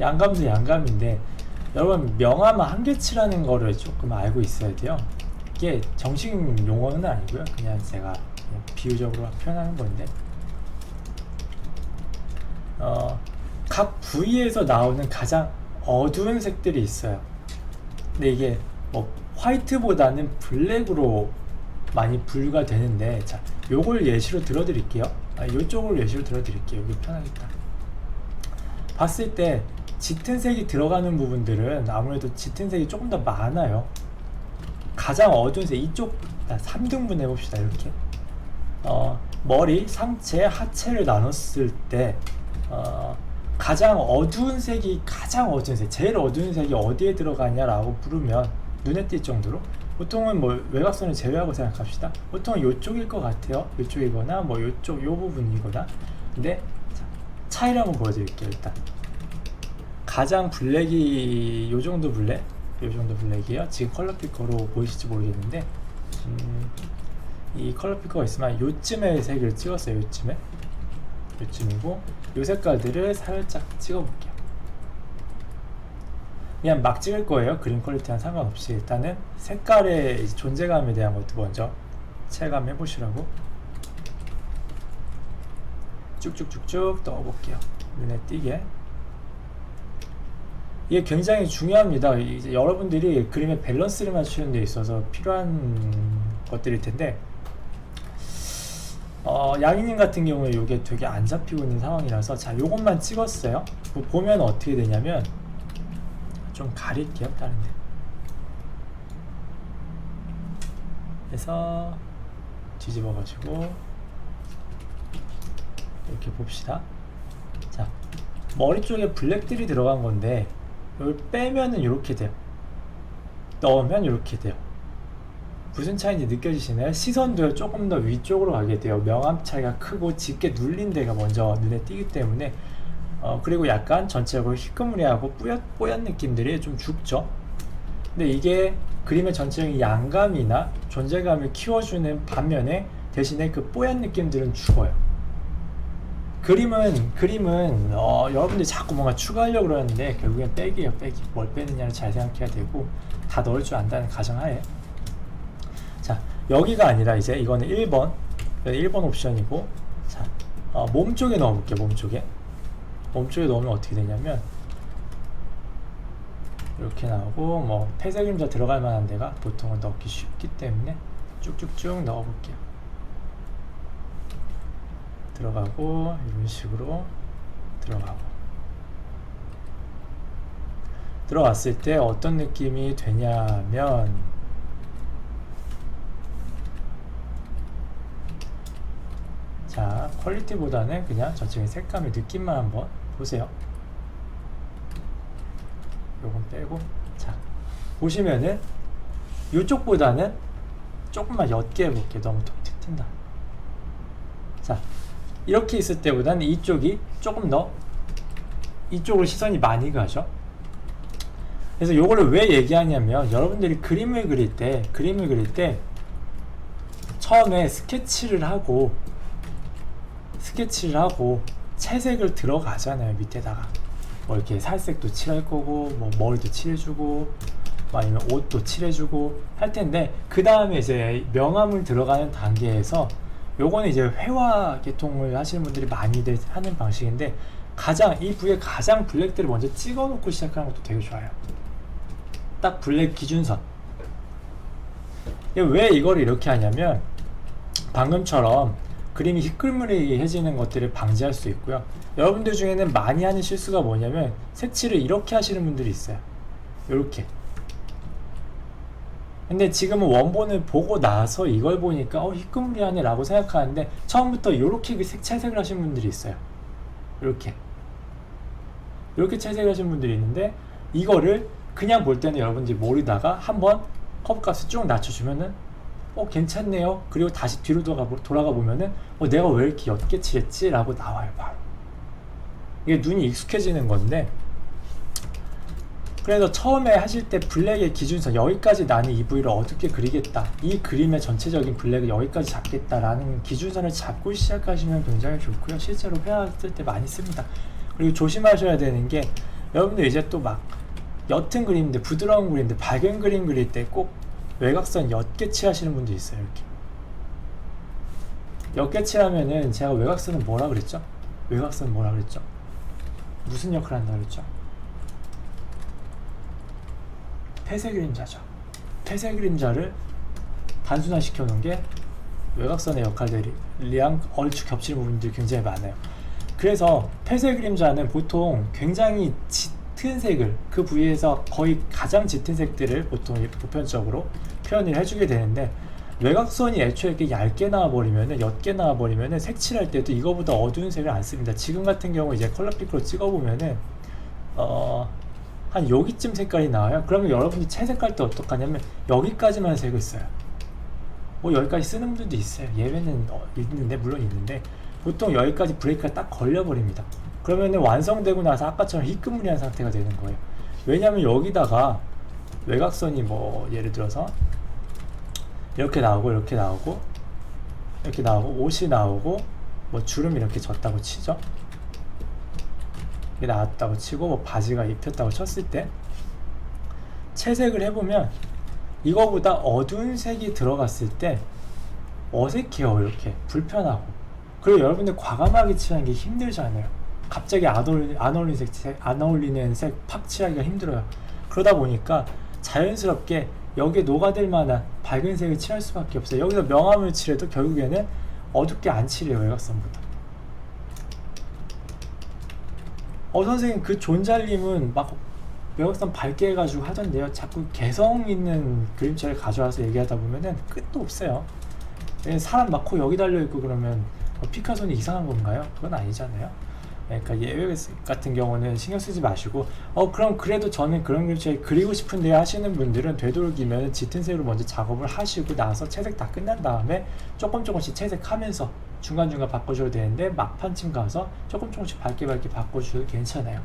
양감도 양감인데 여러분 명암 한계치라는 거를 조금 알고 있어야 돼요. 이게 정식 용어는 아니고요. 그냥 제가 그냥 비유적으로 표현하는 건데 각 부위에서 나오는 가장 어두운 색들이 있어요. 근데 이게 뭐 화이트보다는 블랙으로 많이 분류가 되는데, 자, 요걸 예시로 들어드릴게요. 요쪽을 예시로 들어드릴게요. 여기 편하겠다. 봤을 때 짙은 색이 들어가는 부분들은 아무래도 짙은 색이 조금 더 많아요. 가장 어두운 색, 이쪽 3등분 해봅시다. 이렇게 머리, 상체, 하체를 나눴을 때 가장 어두운 색이 제일 어두운 색이 어디에 들어가냐라고 물으면 눈에 띌 정도로, 보통은 뭐 외곽선을 제외하고 생각합시다. 보통은 요쪽일 것 같아요. 요쪽이거나 뭐 요쪽 요 부분이거나. 근데 차이를 한번 보여드릴게요. 일단 가장 블랙이 요 정도 블랙이에요. 지금 컬러 피커로 보이실지 모르겠는데 이 컬러 피커가 있으면 요쯤의 색을 찍었어요. 요쯤이고 요 색깔들을 살짝 찍어볼게요. 그냥 막 찍을 거예요. 그림 퀄리티랑 상관없이. 일단은 색깔의 존재감에 대한 것도 먼저 체감해 보시라고 쭉쭉쭉쭉 넣어볼게요. 눈에 띄게. 이게 굉장히 중요합니다. 이제 여러분들이 그림의 밸런스를 맞추는 데 있어서 필요한 것들일 텐데 양이님 같은 경우에 이게 되게 안 잡히고 있는 상황이라서, 자, 요것만 찍었어요. 보면 어떻게 되냐면, 좀 가릴게요. 다른데 해서 뒤집어 가지고 이렇게 봅시다. 자, 머리 쪽에 블랙들이 들어간 건데 이걸 빼면은 이렇게 돼요. 넣으면 이렇게 돼요. 무슨 차이인지 느껴지시나요? 시선도 조금 더 위쪽으로 가게 돼요. 명암 차이가 크고 짙게 눌린 데가 먼저 눈에 띄기 때문에. 그리고 약간 전체적으로 희끄무리하고 뽀얀 느낌들이 좀 죽죠. 근데 이게 그림의 전체적인 양감이나 존재감을 키워주는 반면에 대신에 그 뽀얀 느낌들은 죽어요. 그림은 여러분들이 자꾸 뭔가 추가하려고 그러는데 결국엔 빼기예요. 빼기. 뭘 빼느냐를 잘 생각해야 되고, 다 넣을 줄 안다는 가정하에. 자, 여기가 아니라 이제 이거는 1번 옵션이고, 자, 몸 쪽에 넣어볼게요. 몸 쪽에 넣으면 어떻게 되냐면 이렇게 나오고, 뭐 폐쇄 그림자 들어갈 만한 데가 보통은 넣기 쉽기 때문에 쭉쭉쭉 넣어볼게요. 들어가고, 이런 식으로 들어갔을 때 어떤 느낌이 되냐면, 자, 퀄리티보다는 그냥 전체적인 색감의 느낌만 한번 보세요. 요건 빼고, 자, 보시면은 이쪽보다는 조금만 옅게 해볼게요. 너무 톡 튄다. 자, 이렇게 있을 때보다는 이쪽이 조금 더 이쪽으로 시선이 많이 가죠. 그래서 요거를 왜 얘기하냐면, 여러분들이 그림을 그릴 때 처음에 스케치를 하고 채색을 들어가잖아요. 밑에다가 뭐 이렇게 살색도 칠할 거고, 뭐 머리도 칠해주고, 아니면 옷도 칠해주고 할 텐데, 그 다음에 이제 명암을 들어가는 단계에서 요거는 이제 회화 계통을 하시는 분들이 많이들 하는 방식인데, 이 부위에 가장 블랙들을 먼저 찍어 놓고 시작하는 것도 되게 좋아요. 딱 블랙 기준선. 왜 이걸 이렇게 하냐면, 방금처럼 그림이 희끌무리해지는 것들을 방지할 수 있고요. 여러분들 중에는 많이 하는 실수가 뭐냐면, 색칠을 이렇게 하시는 분들이 있어요. 이렇게. 근데 지금은 원본을 보고 나서 이걸 보니까 희끄무리하네 라고 생각하는데, 처음부터 이렇게 채색을 하시는 분들이 있어요. 이렇게 채색을 하시는 분들이 있는데, 이거를 그냥 볼 때는 여러분들이 모르다가 한번 컵값을 쭉 낮춰주면은 괜찮네요. 그리고 다시 뒤로 돌아가 보면은 내가 왜 이렇게 옅게 칠했지? 라고 나와요. 바로 이게 눈이 익숙해지는 건데, 그래서 처음에 하실 때 블랙의 기준선, 여기까지 나는 이 부위를 어둡게 그리겠다, 이 그림의 전체적인 블랙을 여기까지 잡겠다라는 기준선을 잡고 시작하시면 굉장히 좋고요. 실제로 회화했을 때 많이 씁니다. 그리고 조심하셔야 되는 게, 여러분들 이제 또 막 옅은 그림인데 부드러운 그림인데 밝은 그림 그릴 때 꼭 외곽선 옅게 칠하시는 분도 있어요. 이렇게 옅게 칠하면은 제가 외곽선은 뭐라 그랬죠? 외곽선 뭐라 그랬죠? 무슨 역할을 한다 그랬죠? 폐쇄 그림자죠. 폐쇄 그림자를 단순화시켜 놓은 게 외곽선의 역할들이랑 얼추 겹치는 부분들이 굉장히 많아요. 그래서 폐쇄 그림자는 보통 굉장히 짙은 색을 그 부위에서 거의 가장 짙은 색들을 보통 보편적으로 표현을 해주게 되는데, 외곽선이 애초에 이렇게 얇게 나와버리면은, 옅게 나와버리면은 색칠할 때도 이거보다 어두운 색을 안 씁니다. 지금 같은 경우 이제 컬러 피크로 찍어보면은 한 여기쯤 색깔이 나와요. 그러면 여러분이 채색할 때 어떡하냐면 여기까지만 색을 써요. 뭐 여기까지 쓰는 분들도 있어요. 예외는 있는데, 물론 있는데 보통 여기까지 브레이크가 딱 걸려버립니다. 그러면은 완성되고 나서 아까처럼 희끄무리한 상태가 되는 거예요. 왜냐면 여기다가 외곽선이 뭐 예를 들어서 이렇게 나오고 이렇게 나오고 이렇게 나오고 옷이 나오고 뭐 주름이 이렇게 졌다고 치죠. 이게 나왔다고 치고 뭐 바지가 입혔다고 쳤을 때 채색을 해보면 이거보다 어두운 색이 들어갔을 때 어색해요. 이렇게 불편하고. 그리고 여러분들 과감하게 칠하는 게 힘들잖아요. 갑자기 안 어울리는 색 팍 칠하기가 힘들어요. 그러다 보니까 자연스럽게 여기에 녹아들 만한 밝은 색을 칠할 수밖에 없어요. 여기서 명암을 칠해도 결국에는 어둡게 안 칠해요. 외곽선보다. 선생님 그 존잘님은 막 외곽선 밝게 해가지고 하던데요. 자꾸 개성 있는 그림체를 가져와서 얘기하다 보면은 끝도 없어요. 사람 막 코 여기 달려있고 그러면 피카소는 이상한 건가요? 그건 아니잖아요. 그러니까 예외 같은 경우는 신경 쓰지 마시고 그럼 그래도 저는 그런 그림체 그리고 싶은데 하시는 분들은 되도록이면 짙은 색으로 먼저 작업을 하시고 나서 채색 다 끝난 다음에 조금씩 채색하면서 중간중간 바꿔줘도 되는데 막판쯤 가서 조금씩 밝게 바꿔줘도 괜찮아요.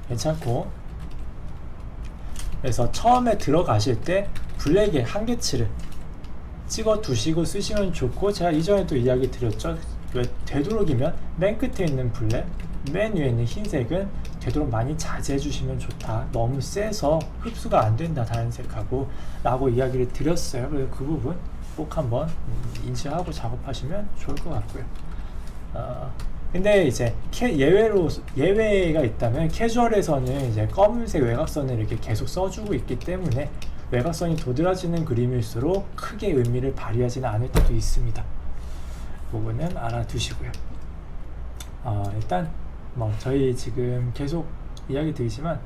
괜찮고, 그래서 처음에 들어가실 때 블랙에 한계치를 찍어 두시고 쓰시면 좋고, 제가 이전에도 이야기 드렸죠. 되도록이면 맨 끝에 있는 블랙, 맨 위에 있는 흰색은 되도록 많이 자제해 주시면 좋다. 너무 세서 흡수가 안 된다 다른 색하고 라고 이야기를 드렸어요. 그래서 그 부분 꼭 한번 인지하고 작업하시면 좋을 것 같고요. 근데 이제 예외가 있다면 캐주얼에서는 이제 검은색 외곽선을 이렇게 계속 써주고 있기 때문에 외곽선이 도드라지는 그림일수록 크게 의미를 발휘하지는 않을 때도 있습니다. 부분은 알아두시고요. 일단 뭐 저희 지금 계속 이야기 드리지만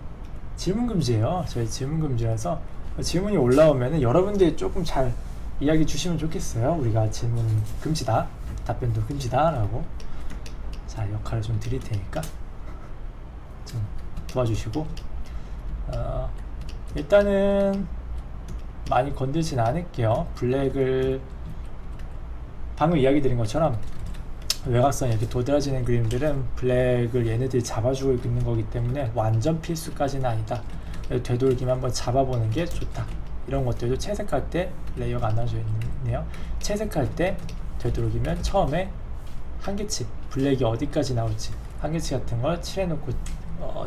질문 금지예요. 저희 질문 금지라서 질문이 올라오면은 여러분들이 조금 잘 이야기 주시면 좋겠어요. 우리가 질문 금지다, 답변도 금지다라고. 자, 역할을 좀 드릴 테니까 좀 도와주시고, 일단은 많이 건들진 않을게요. 블랙을 방금 이야기 드린 것처럼 외곽선이 이렇게 도드라지는 그림들은 블랙을 얘네들이 잡아주고 있는 거기 때문에 완전 필수까지는 아니다. 되도록이면 한번 잡아보는 게 좋다. 이런 것들도 채색할 때 레이어가 안 나눠져 있네요. 채색할 때 되도록이면 처음에 한계치, 블랙이 어디까지 나올지 한계치 같은 걸 칠해놓고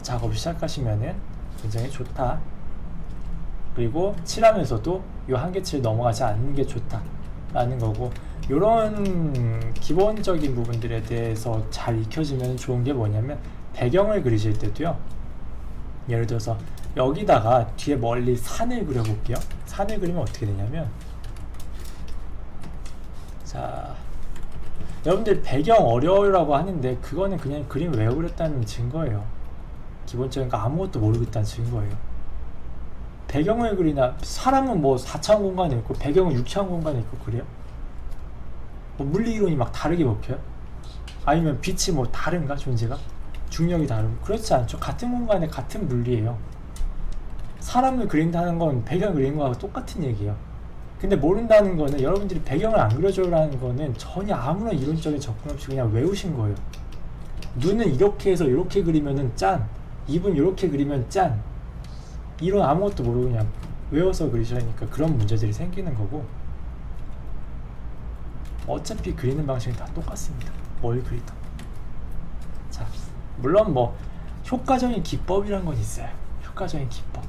작업을 시작하시면은 굉장히 좋다. 그리고 칠하면서도 이 한계치를 넘어가지 않는 게 좋다 라는 거고, 이런 기본적인 부분들에 대해서 잘 익혀지면 좋은 게 뭐냐면, 배경을 그리실 때도요, 예를 들어서 여기다가 뒤에 멀리 산을 그려볼게요. 산을 그리면 어떻게 되냐면, 자, 여러분들 배경 어려워라고 하는데 그거는 그냥 그림 왜 그렸다는 증거예요. 기본적인 거 아무것도 모르겠다는 증거예요. 배경을 그리나, 사람은 뭐 4차원 공간에 있고 배경은 6차원 공간에 있고 그래요? 뭐 물리 이론이 막 다르게 먹혀요? 아니면 빛이 뭐 다른가? 존재가? 중력이 다른? 그렇지 않죠. 같은 공간에 같은 물리예요. 사람을 그린다는 건 배경 그리는 거하고 똑같은 얘기예요. 근데 모른다는 거는, 여러분들이 배경을 안 그려줘라는 거는 전혀 아무런 이론적인 접근 없이 그냥 외우신 거예요. 눈은 이렇게 해서 이렇게 그리면은 짠, 입은 이렇게 그리면 짠, 이론 아무것도 모르고 그냥 외워서 그리셔야니까 그런 문제들이 생기는 거고, 어차피 그리는 방식이 다 똑같습니다. 뭘 그리든. 자, 물론 뭐 효과적인 기법이란 건 있어요. 효과적인 기법.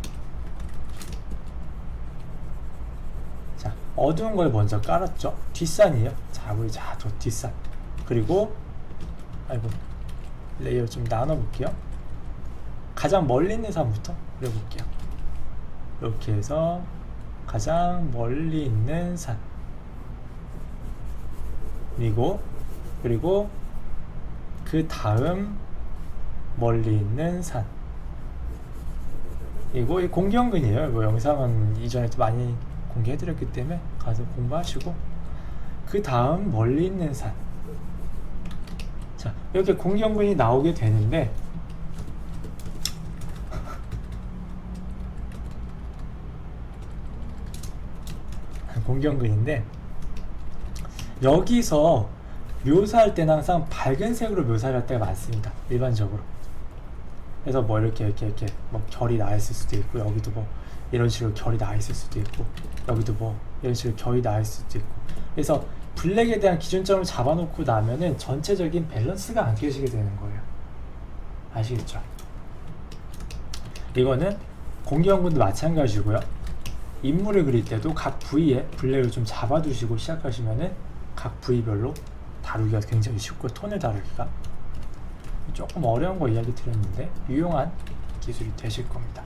자, 어두운 걸 먼저 깔았죠. 뒷산이에요. 자, 우리 저 뒷산. 그리고 아이고, 레이어 좀 나눠볼게요. 가장 멀리 있는 산부터 그려볼게요. 이렇게 해서 가장 멀리 있는 산, 그리고 그 다음 멀리 있는 산, 이거 공기연근이에요. 이거 영상은 이전에도 많이 공개해드렸기 때문에 가서 공부하시고, 그 다음 멀리 있는 산. 자, 이렇게 공기연근이 나오게 되는데, 공기연근인데, 여기서 묘사할 때는 항상 밝은 색으로 묘사를 할 때가 많습니다. 일반적으로. 그래서 뭐 이렇게 뭐 결이 나 있을 수도 있고, 여기도 뭐 이런 식으로 결이 나 있을 수도 있고, 여기도 뭐 이런 식으로 결이 나 있을 수도 있고. 그래서 블랙에 대한 기준점을 잡아놓고 나면은 전체적인 밸런스가 안 깨지게 되는 거예요. 아시겠죠? 이거는 공기연근도 마찬가지고요. 인물을 그릴 때도 각 부위에 블랙을 좀 잡아두시고 시작하시면은 각 부위별로 다루기가 굉장히 쉽고, 톤을 다루기가 조금 어려운 거 이야기 드렸는데 유용한 기술이 되실 겁니다.